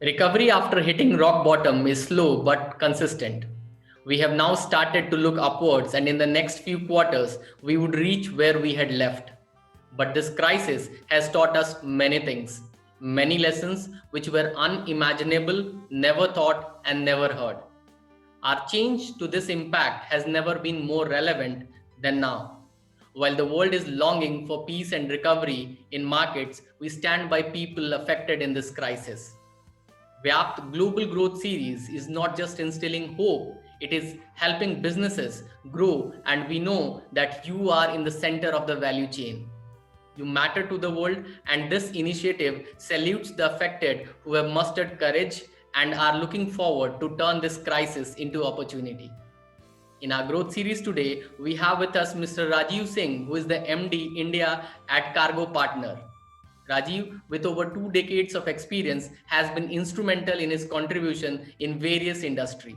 Recovery after hitting rock bottom is slow but consistent. We have now started to look upwards, and in the next few quarters, we would reach where we had left. But this crisis has taught us many things, many lessons which were unimaginable, never thought, and never heard. Our change to this impact has never been more relevant than now. While the world is longing for peace and recovery in markets, we stand by people affected in this crisis. VYAPT Global Growth Series is not just instilling hope, it is helping businesses grow, and we know that you are in the center of the value chain. You matter to the world, and this initiative salutes the affected who have mustered courage and are looking forward to turn this crisis into opportunity. In our growth series today, we have with us Mr. Rajiv Singh, who is the MD India at Cargo Partner. Rajiv, with over 2 decades of experience, has been instrumental in his contribution in various industries.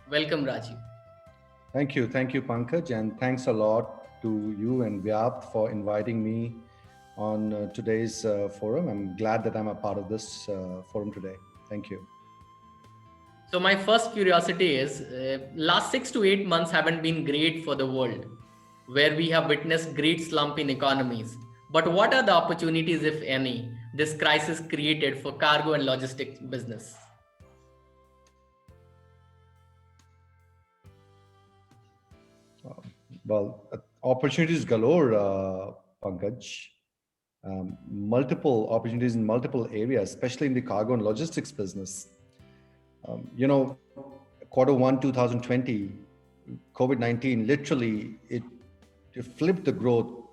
Welcome, Rajiv. Thank you, Pankaj, and thanks a lot to you and Vyapt for inviting me on today's forum. I'm glad that I'm a part of this forum today. Thank you. So my first curiosity is, last 6 to 8 months haven't been great for the world, where we have witnessed great slump in economies. But what are the opportunities, if any, this crisis created for cargo and logistics business? Opportunities galore, Pankaj. Multiple opportunities in multiple areas, especially in the cargo and logistics business. You know, Q1 2020, COVID-19 literally it flipped the growth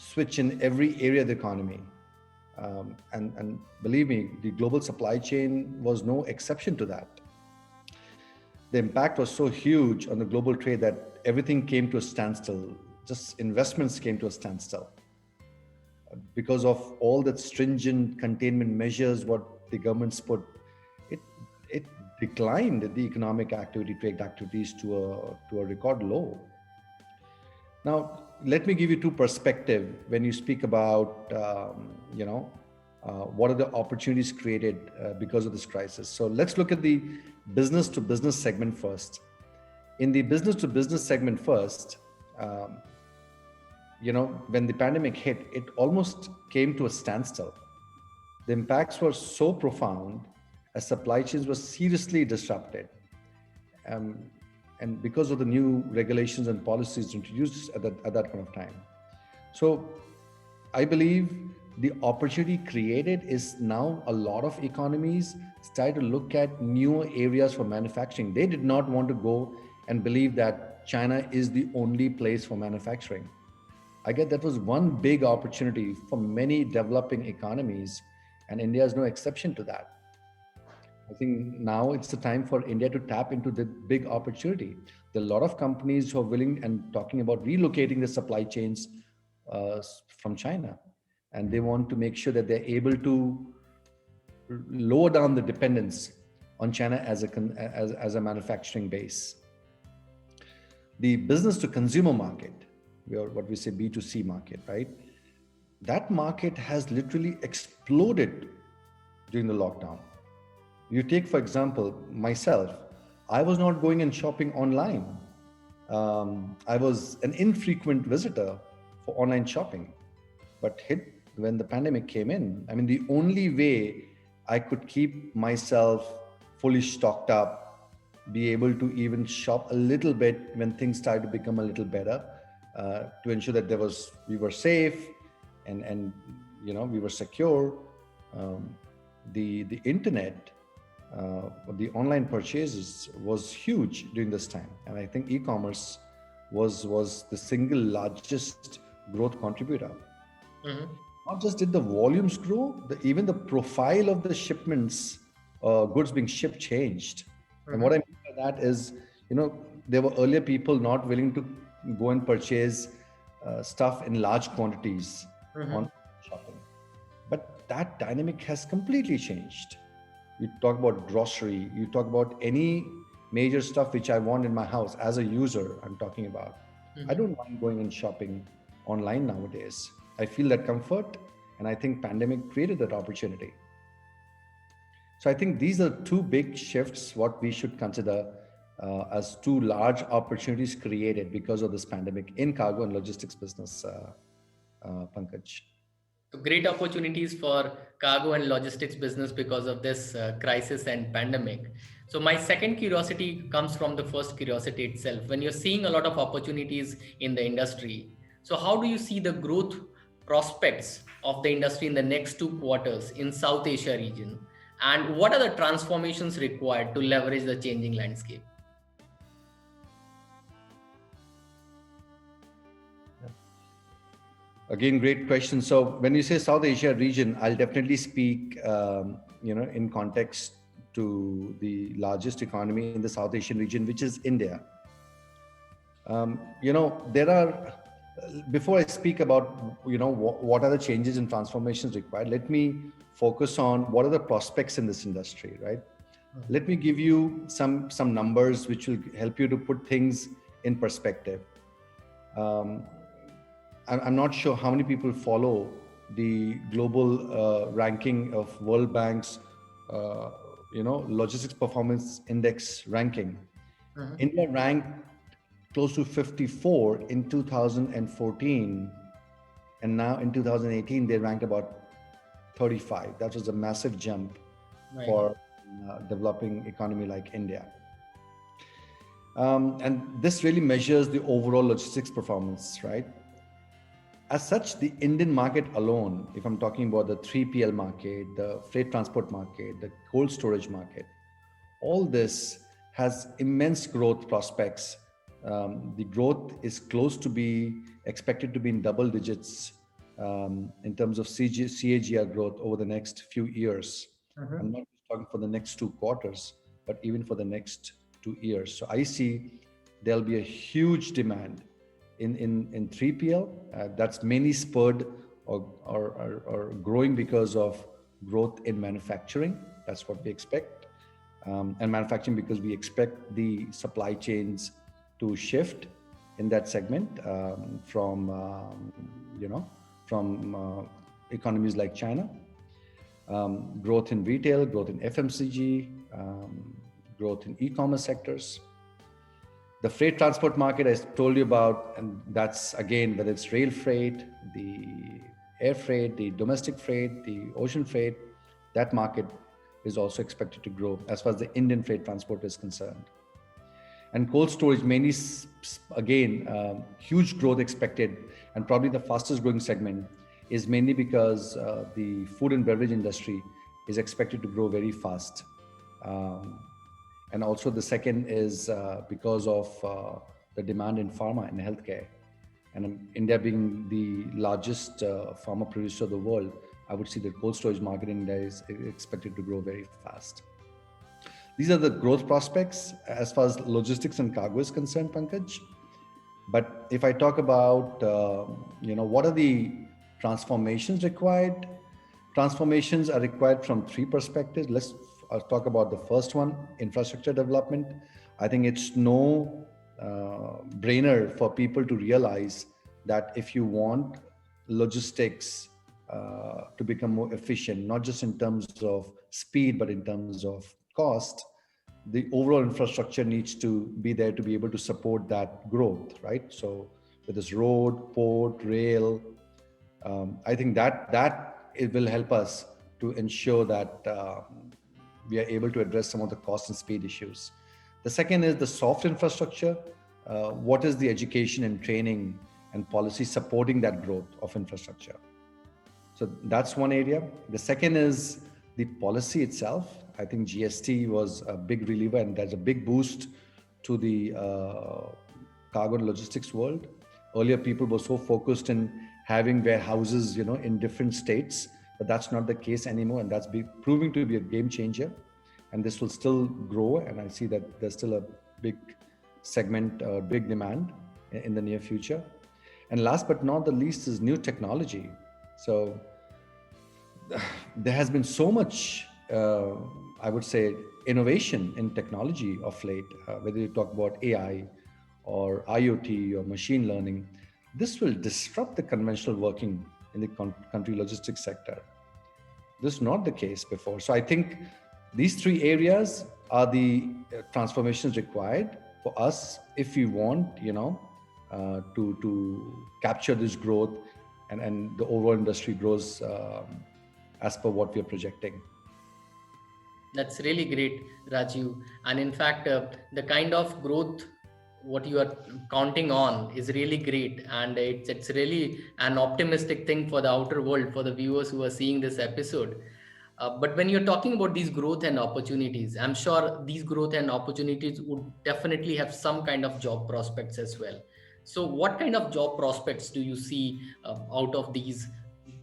switch in every area of the economy. And believe me, the global supply chain was no exception to that. The impact was so huge on the global trade that everything came to a standstill. Just investments came to a standstill because of all the stringent containment measures what the governments put. It it declined the economic activity, trade activities to a record low. Now, let me give you two perspectives when you speak about, what are the opportunities created because of this crisis. So let's look at the business to business segment first. In the business to business segment first, um, when the pandemic hit, it almost came to a standstill. The impacts were so profound as supply chains were seriously disrupted. Um, and because of the new regulations and policies introduced at that point of time. So I believe the opportunity created is now a lot of economies start to look at newer areas for manufacturing. They did not want to go and believe that China is the only place for manufacturing. I guess that was one big opportunity for many developing economies, and India is no exception to that. I think now it's the time for India to tap into the big opportunity. There are a lot of companies who are willing and talking about relocating the supply chains from China, and they want to make sure that they're able to lower down the dependence on China as a manufacturing base. The business to consumer market, or what we say B2C market, right? That market has literally exploded during the lockdown. You take, for example, myself, I was not going and shopping online. I was an infrequent visitor for online shopping. But when the pandemic came in, I mean, the only way I could keep myself fully stocked up, be able to even shop a little bit when things started to become a little better, to ensure that we were safe and we were secure. The internet, the online purchases was huge during this time, and I think e-commerce was the single largest growth contributor. Mhm. Not just did the volumes grow, even the profile of the shipments, goods being shipped changed. And what I Mhm. mean by that is, there were earlier people not willing to go and purchase stuff in large quantities on Mhm. shopping. But that dynamic has completely changed. You talk about grocery, you talk about any major stuff which I want in my house as a user, I'm talking about. I Mhm. don't mind going and shopping online nowadays. I feel that comfort, and I think pandemic created that opportunity. So I think these are two big shifts, what we should consider as two large opportunities created because of this pandemic in cargo and logistics business, Pankaj. So great opportunities for cargo and logistics business because of this crisis and pandemic. So my second curiosity comes from the first curiosity itself. When you're seeing a lot of opportunities in the industry, so how do you see the growth prospects of the industry in the next 2 quarters in South Asia region? And what are the transformations required to leverage the changing landscape? Again, great question. So when you say South Asia region, I'll definitely speak, in context to the largest economy in the South Asian region, which is India. There are, before I speak about, what are the changes and transformations required, let me focus on what are the prospects in this industry, right? Let me give you some numbers which will help you to put things in perspective. I'm not sure how many people follow the global ranking of World Bank's, logistics performance index ranking. India ranked close to 54 in 2014, and now in 2018 they ranked about 35. That was a massive jump for a developing economy like India. And this really measures the overall logistics performance, right? As such, the Indian market alone, if I'm talking about the 3PL market, the freight transport market, the cold storage market, all this has immense growth prospects. The growth is close to be expected to be in double digits in terms of CAGR growth over the next few years. I'm not just talking for the next 2 quarters, but even for the next 2 years. So I see there'll be a huge demand in 3PL. That's mainly spurred or growing because of growth in manufacturing. That's what we expect. And manufacturing, because we expect the supply chains to shift in that segment from economies like China. Growth in retail, growth in FMCG, growth in e-commerce sectors. The freight transport market I told you about, and that's again, whether it's rail freight, the air freight, the domestic freight, the ocean freight, that market is also expected to grow as far as the Indian freight transport is concerned. And cold storage, mainly, again, huge growth expected, and probably the fastest growing segment is mainly because the food and beverage industry is expected to grow very fast. And also the second is because of the demand in pharma and healthcare. And India being the largest pharma producer of the world, I would see the cold storage market in India is expected to grow very fast. These are the growth prospects as far as logistics and cargo is concerned, Pankaj. But if I talk about, what are the transformations required? Transformations are required from three perspectives. Let's talk about the first one, infrastructure development. I think it's no brainer for people to realize that if you want logistics to become more efficient, not just in terms of speed, but in terms of cost, the overall infrastructure needs to be there to be able to support that growth, right? So with this road, port, rail, I think that it will help us to ensure that we are able to address some of the cost and speed issues. The second is the soft infrastructure. What is the education and training and policy supporting that growth of infrastructure? So that's one area. The second is the policy itself. I think GST was a big reliever, and there's a big boost to the cargo and logistics world. Earlier, people were so focused in having warehouses, in different states, but that's not the case anymore, and that's proving to be a game changer. And this will still grow, and I see that there's still a big segment, big demand in the near future. And last but not the least is new technology. So there has been so much, I would say, innovation in technology of late, whether you talk about AI or IoT or machine learning. This will disrupt the conventional working in the country logistics sector. This is not the case before. So I think These three areas are the transformations required for us if we want, to capture this growth, and the overall industry grows as per what we are projecting. That's really great, Rajiv. And in fact, the kind of growth what you are counting on is really great, and it's really an optimistic thing for the outer world, for the viewers who are seeing this episode. But when you're talking about these growth and opportunities, I'm sure these growth and opportunities would definitely have some kind of job prospects as well. So, what kind of job prospects do you see out of these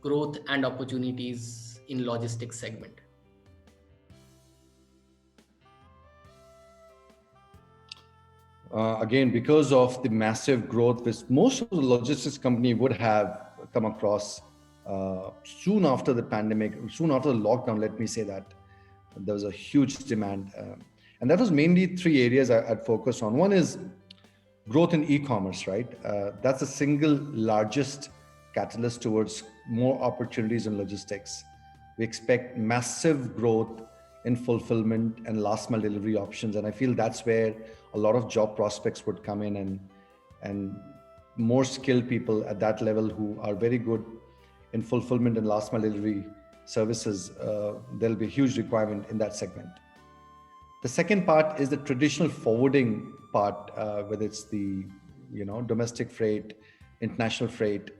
growth and opportunities in logistics segment? Again, because of the massive growth which most of the logistics company would have come across soon after the pandemic, soon after the lockdown, let me say that there was a huge demand. And that was mainly three areas I'd focus on. One is growth in e-commerce, right? That's the single largest catalyst towards more opportunities in logistics. We expect massive growth in fulfillment and last mile delivery options, and I feel that's where a lot of job prospects would come in, and more skilled people at that level who are very good in fulfillment and last mile delivery services. There'll be a huge requirement in that segment. The second part is the traditional forwarding part, whether it's the domestic freight, international freight.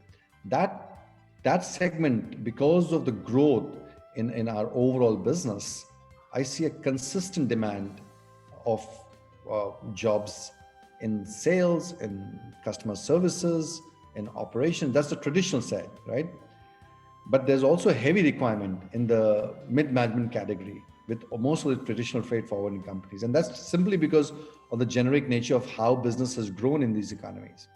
That that segment, because of the growth in our overall business, I see a consistent demand of jobs in sales, in customer services, in operations. That's the traditional side, right? But there's also a heavy requirement in the mid-management category with most of the traditional freight forwarding companies. And that's simply because of the generic nature of how business has grown in these economies.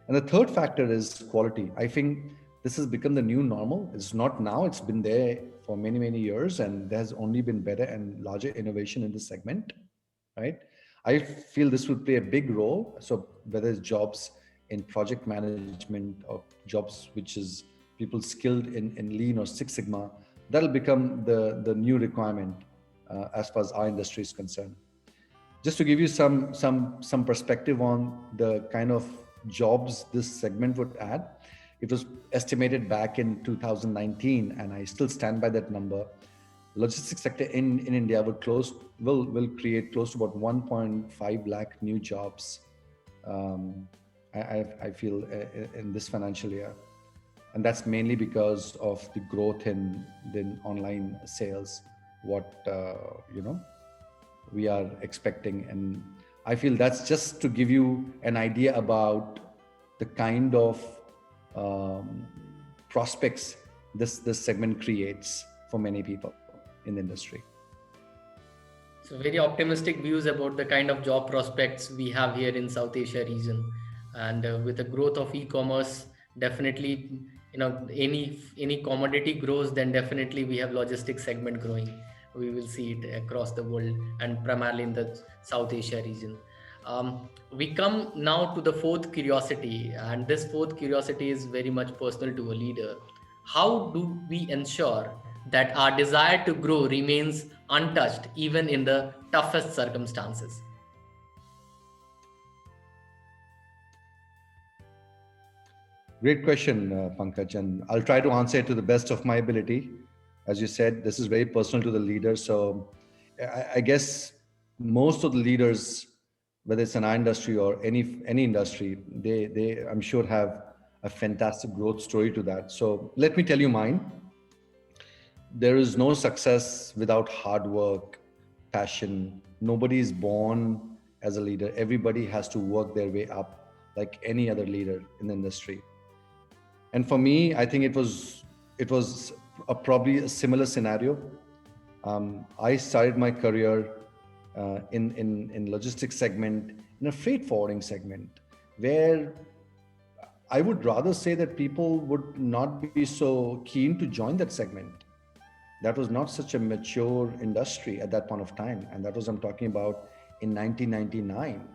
And the third factor is quality. I think this has become the new normal. It's not now, it's been there for many, many years, and there has only been better and larger innovation in this segment, right? I feel this will play a big role. So whether it's jobs in project management or jobs which is people skilled in Lean or Six Sigma, that'll become the new requirement as far as our industry is concerned. Just to give you some perspective on the kind of jobs this segment would add, it was estimated back in 2019, and I still stand by that number. Logistics sector in India will create close to about 1.5 lakh new jobs. I feel in this financial year, and that's mainly because of the growth in online sales. What we are expecting, and I feel that's just to give you an idea about the kind of prospects this segment creates for many people in the industry. So very optimistic views about the kind of job prospects we have here in South Asia region, and with the growth of e-commerce, definitely any commodity grows, then definitely we have logistics segment growing. We will see it across the world and primarily in the South Asia region. We come now to the fourth curiosity, and this fourth curiosity is very much personal to a leader. How do we ensure that our desire to grow remains untouched even in the toughest circumstances? Great question, Pankaj, and I'll try to answer it to the best of my ability. As you said, this is very personal to the leader. So I guess most of the leaders, whether it's an industry or any industry, they I'm sure have a fantastic growth story to that. So let me tell you mine. There is no success without hard work, passion. Nobody is born as a leader. Everybody has to work their way up like any other leader in the industry. And for me, I think it was probably a similar scenario. I started my career in logistics segment, in a freight forwarding segment, where I would rather say that people would not be so keen to join that segment. That was not such a mature industry at that point of time, and that was, I'm talking about, in 1999.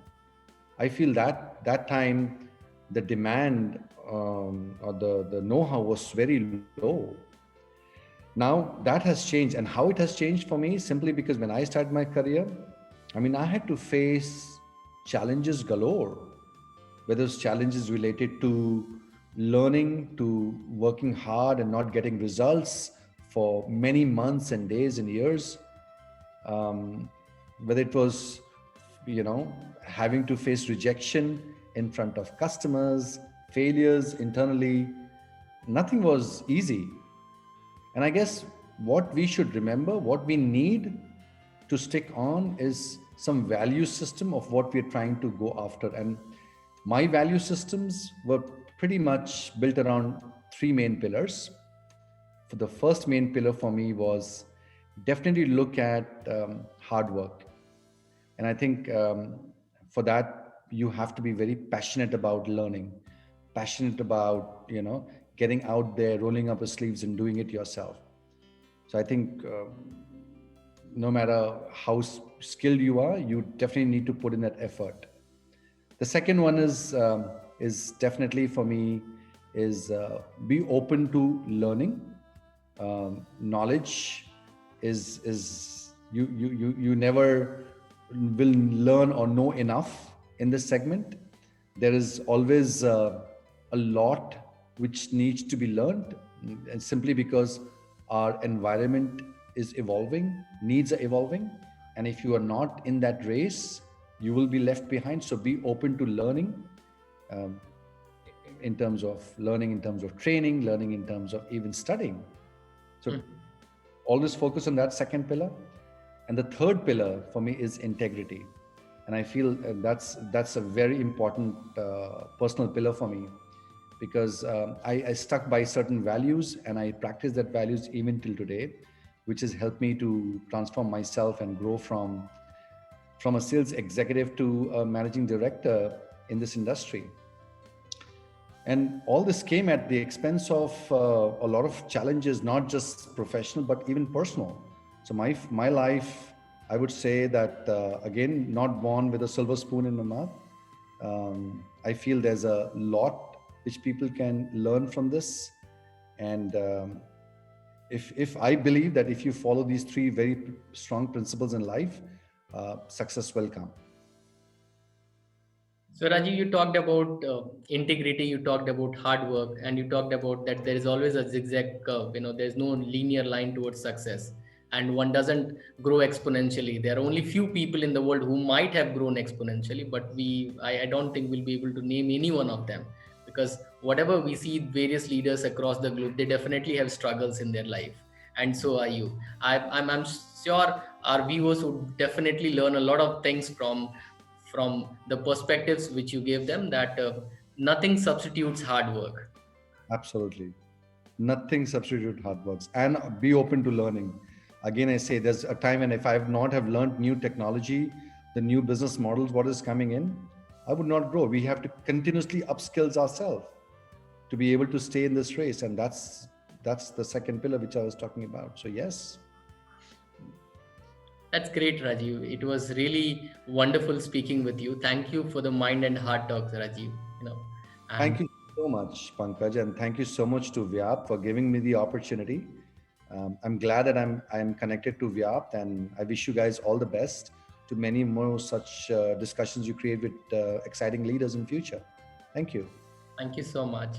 I feel that time the demand or the know-how was very low. Now that has changed, and how it has changed for me simply because when I started my career, I mean, I had to face challenges galore, whether it's challenges related to learning, to working hard and not getting results for many months and days and years, um, whether it was, you know, having to face rejection in front of customers, failures internally. Nothing was easy. And I guess what we should remember, what we need to stick on is some value system of what we're trying to go after. And my value systems were pretty much built around three main pillars. For the first main pillar for me was definitely look at hard work. And I think for that, you have to be very passionate about learning, passionate about, you know, getting out there, rolling up your sleeves and doing it yourself. So I think no matter how skilled you are, you definitely need to put in that effort. The second one is definitely for me is be open to learning. Knowledge is you never will learn or know enough in this segment. There is always a lot which needs to be learned, and simply because our environment is evolving, needs are evolving, and if you are not in that race, you will be left behind. So be open to learning, um, in terms of learning, in terms of training, learning in terms of even studying. So always focus on that second pillar. And the third pillar for me is integrity. And I feel that's a very important personal pillar for me, because I stuck by certain values and I practice that values even till today, which has helped me to transform myself and grow from a sales executive to a managing director in this industry. And all this came at the expense of a lot of challenges, not just professional but even personal. So my life, I would say that again, not born with a silver spoon in my mouth. I feel there's a lot which people can learn from this. And if I believe that if you follow these three very strong principles in life, success will come. So, Rajiv, you talked about integrity, you talked about hard work, and you talked about that there is always a zigzag curve. There's no linear line towards success, and one doesn't grow exponentially. There are only few people in the world who might have grown exponentially, but I don't think we'll be able to name any one of them, because whatever we see various leaders across the globe, they definitely have struggles in their life, and so are you. I'm sure our viewers would definitely learn a lot of things from the perspectives which you gave them, that nothing substitutes hard work. Absolutely. Nothing substitute hard works, and be open to learning. Again, I say there's a time when if I have not have learned new technology, the new business models, what is coming in, I would not grow. We have to continuously upskills ourselves to be able to stay in this race. And that's the second pillar which I was talking about. So yes. That's great, Rajiv. It was really wonderful speaking with you. Thank you for the mind and heart talks, Rajiv. And Thank you so much, Pankaj, and thank you so much to VYAPT for giving me the opportunity. I'm glad that I'm connected to VYAPT, and I wish you guys all the best to many more such discussions you create with exciting leaders in future. Thank you. thank you so much.